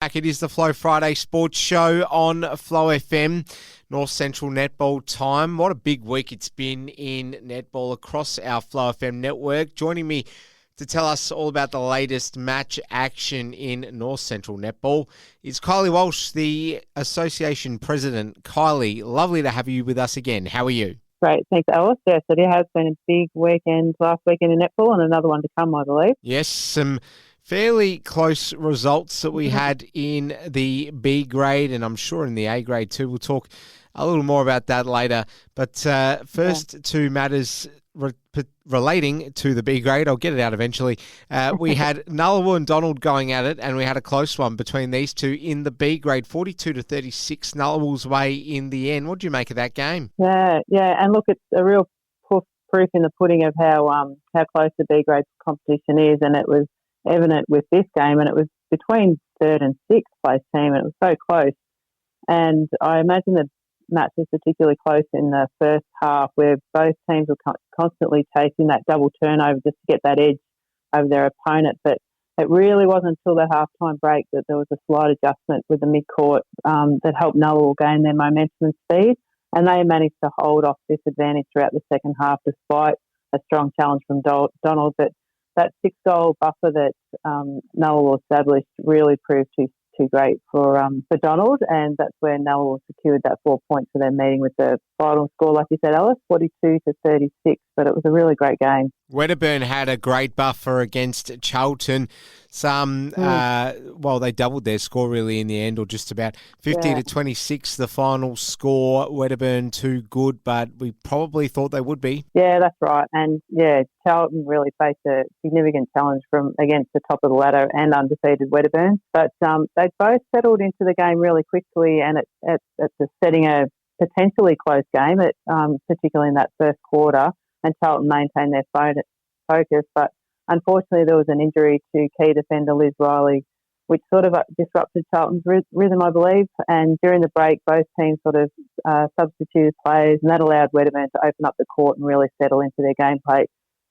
Back. It is the Flow Friday Sports Show on Flow FM, North Central Netball time. What a big week it's been in netball across our Flow FM network. Joining me to tell us all about the latest match action in North Central Netball is Kylie Walsh, the association president. Kylie, lovely to have you with us again. How are you? Great, thanks, Alice. Yes, it has been a big weekend last weekend in netball and another one to come, I believe. Yes, some fairly close results that we had in the B grade, and I'm sure in the A grade too. We'll talk a little more about that later. But first, to matters relating to the B grade, I'll get it out eventually. We had Nullawa and Donald going at it, and we had a close one between these two in the B grade, 42-36, Nullawa's way in the end. What do you make of that game? Yeah, and look, it's a real proof in the pudding of how close the B grade competition is, and it was evident with this game, and it was between third and sixth place team, and it was so close. And I imagine the match was particularly close in the first half, where both teams were constantly chasing that double turnover just to get that edge over their opponent. But it really wasn't until the halftime break that there was a slight adjustment with the midcourt that helped Nullawa gain their momentum and speed, and they managed to hold off this advantage throughout the second half despite a strong challenge from Donald. But that 6-goal buffer that Nullawa established really proved too great for Donald, and that's where Nullawa secured that 4 points for their meeting with the final score, like you said, Alice, 42-36. But it was a really great game. Wedderburn had a great buffer against Charlton. They doubled their score really in the end, or just about 50-26. The final score. Wedderburn too good, but we probably thought they would be. Yeah, that's right. And Charlton really faced a significant challenge against the top of the ladder and undefeated Wedderburn. But they both settled into the game really quickly, and it's setting a potentially close game, particularly in that first quarter. And Charlton maintained their focus, but unfortunately there was an injury to key defender Liz Riley, which sort of disrupted Charlton's rhythm, I believe. And during the break, both teams sort of substituted players, and that allowed Wedderburn to open up the court and really settle into their gameplay.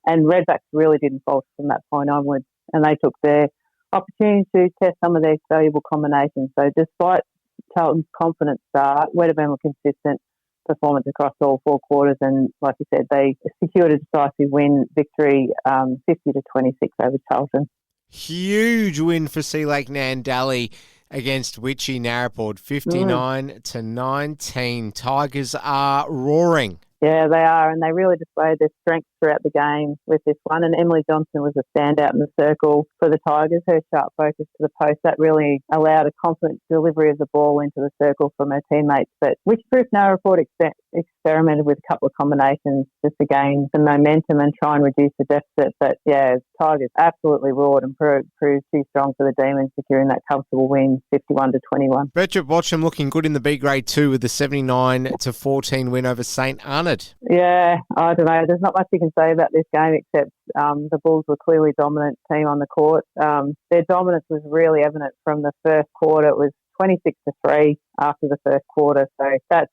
And Redbacks really didn't falter from that point onwards, and they took their opportunity to test some of their valuable combinations. So despite Charlton's confident start, Wedderburn were consistent performance across all four quarters, and like you said, they secured a decisive victory 50-26 over Charlton. Huge win for Sea Lake Nandali against Witchy Narraport, 59-19. Tigers are roaring. Yeah, they are, and they really displayed their strength throughout the game with this one. And Emily Johnson was a standout in the circle for the Tigers. Her sharp focus to the post, that really allowed a confident delivery of the ball into the circle from her teammates. But Witchproof Narraport experimented with a couple of combinations just to gain some momentum and try and reduce the deficit. But Tigers absolutely roared and proved too strong for the Demons, securing that comfortable win, 51-21. Bertrand Watcham looking good in the B grade too, with the 79-14 win over St. Arnaud. Yeah, I don't know. There's not much you can say about this game except the Bulls were clearly dominant team on the court. Their dominance was really evident from the first quarter. It was 26-3 after the first quarter. So that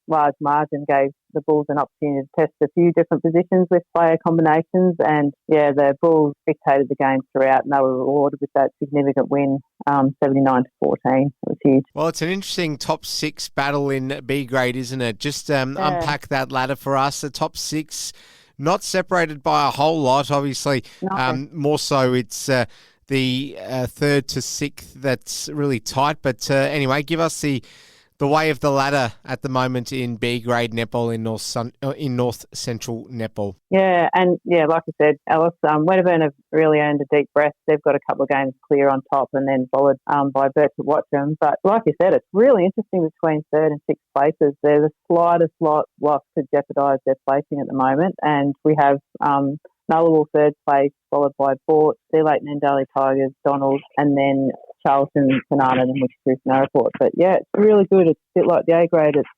large margin gave the Bulls an opportunity to test a few different positions with player combinations. And the Bulls dictated the game throughout, and they were rewarded with that significant win, 79-14. It was huge. Well, it's an interesting top six battle in B grade, isn't it? Just unpack that ladder for us. The top six, not separated by a whole lot, obviously. No. More so it's the third to sixth that's really tight. But anyway, give us the way of the ladder at the moment in B grade netball in North Central Netball. Yeah, and like I said, Alice, Wedderburn have really earned a deep breath. They've got a couple of games clear on top, and then followed by Bertrand Watcham. But like you said, it's really interesting between third and sixth places. There's the slightest loss could jeopardise their placing at the moment, and we have Nullawa third place, followed by Port, Sea Lake Nandali Tigers, Donald, and then Charlton, St Arnaud and Witchproof Narraport. But it's really good. It's bit like the A-grade. It's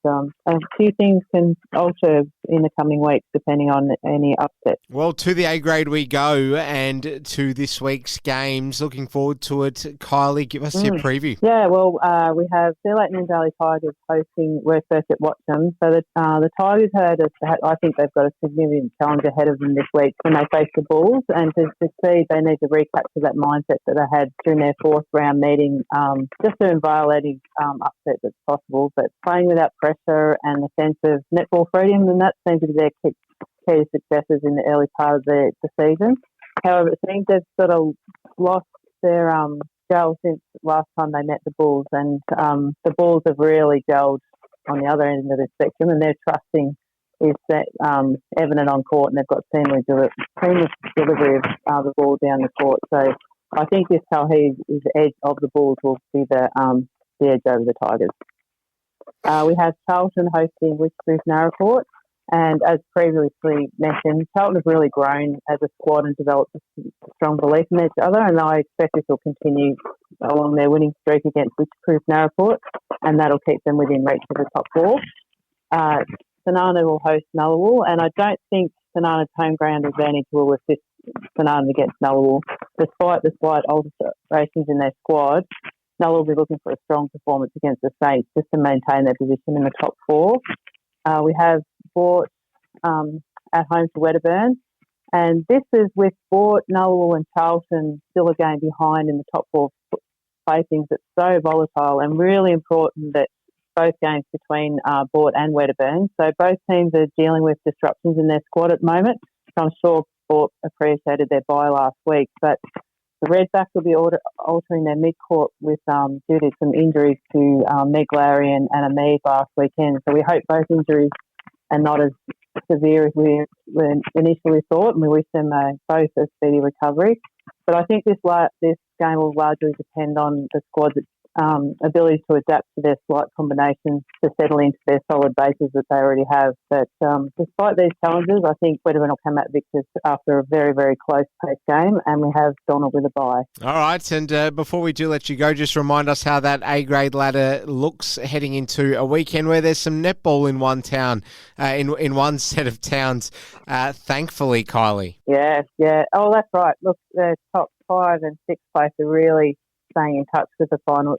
a few things can alter in the coming weeks depending on any upset. Well, to the A-grade we go, and to this week's games. Looking forward to it. Kylie, give us your preview. Yeah, well, we have Sea Lake Nandali Tigers hosting West First at Watcham. So the Tigers I think they've got a significant challenge ahead of them this week when they face the Bulls, and to see they need to recapture that mindset that they had during their fourth round meeting, just to unveil any upset that's possible, but playing without pressure and the sense of netball freedom, and that seems to be their key to successes in the early part of the season. However, it seems they've sort of lost their gel since last time they met the Bulls, and the Bulls have really gelled on the other end of the spectrum, and their trusting is evident on court, and they've got seamless delivery of the ball down the court. So I think this Talhees' edge of the Bulls will be the edge over the Tigers. We have Charlton hosting Witchcliff Narraport, and as previously mentioned, Charlton have really grown as a squad and developed a strong belief in each other, and I expect this will continue along their winning streak against Witchcliff Narraport, and that'll keep them within reach of the top four. Sanana will host Nullawul, and I don't think Sanana's home ground advantage will assist Sanana against Nullawul. Despite the slight alterations in their squad, Nullawul will be looking for a strong performance against the Saints just to maintain their position in the top four. We have Bort at home to Wedderburn, and this is with Bort, Nullawul and Charlton still a game behind in the top four placings. It's so volatile and really important that both games between Bort and Wedderburn. So both teams are dealing with disruptions in their squad at the moment. So I'm sure Bort appreciated their bye last week, but the Redbacks will be altering their mid-court with due to some injuries to Meg Lowry and Amee last weekend. So we hope both injuries are not as severe as we initially thought, and we wish them both a speedy recovery. But I think this game will largely depend on the squad's ability to adapt to their slight combinations to settle into their solid bases that they already have. But despite these challenges, I think Wedderburn will come out victors after a very, very close-paced game, and we have Donald with a bye. All right, and before we do let you go, just remind us how that A-grade ladder looks heading into a weekend where there's some netball in one town, in one set of towns, thankfully, Kylie. Yeah. Oh, that's right. Look, the top 5 and 6 place are really staying in touch with the final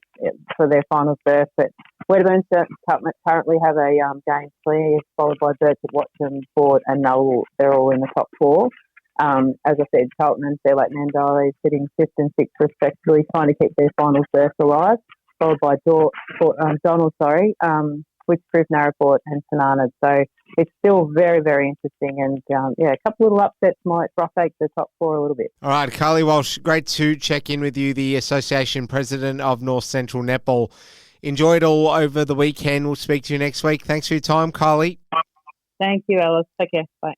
for their final berth. But Wedderburn currently have a game clear, followed by Birch at Watson, Ford and Nullawul. They're all in the top 4. As I said, Charlton and Sea Lake Nandali sitting 5th and 6th respectively, trying to keep their final berth alive, followed by Donald, Witchcliff, Narraport and Sanana. So it's still very, very interesting, and a couple little upsets might rough-ake the top 4 a little bit. All right, Kylie Walsh, great to check in with you, the Association President of North Central Netball. Enjoy it all over the weekend. We'll speak to you next week. Thanks for your time, Kylie. Thank you, Alice. Take care. Bye.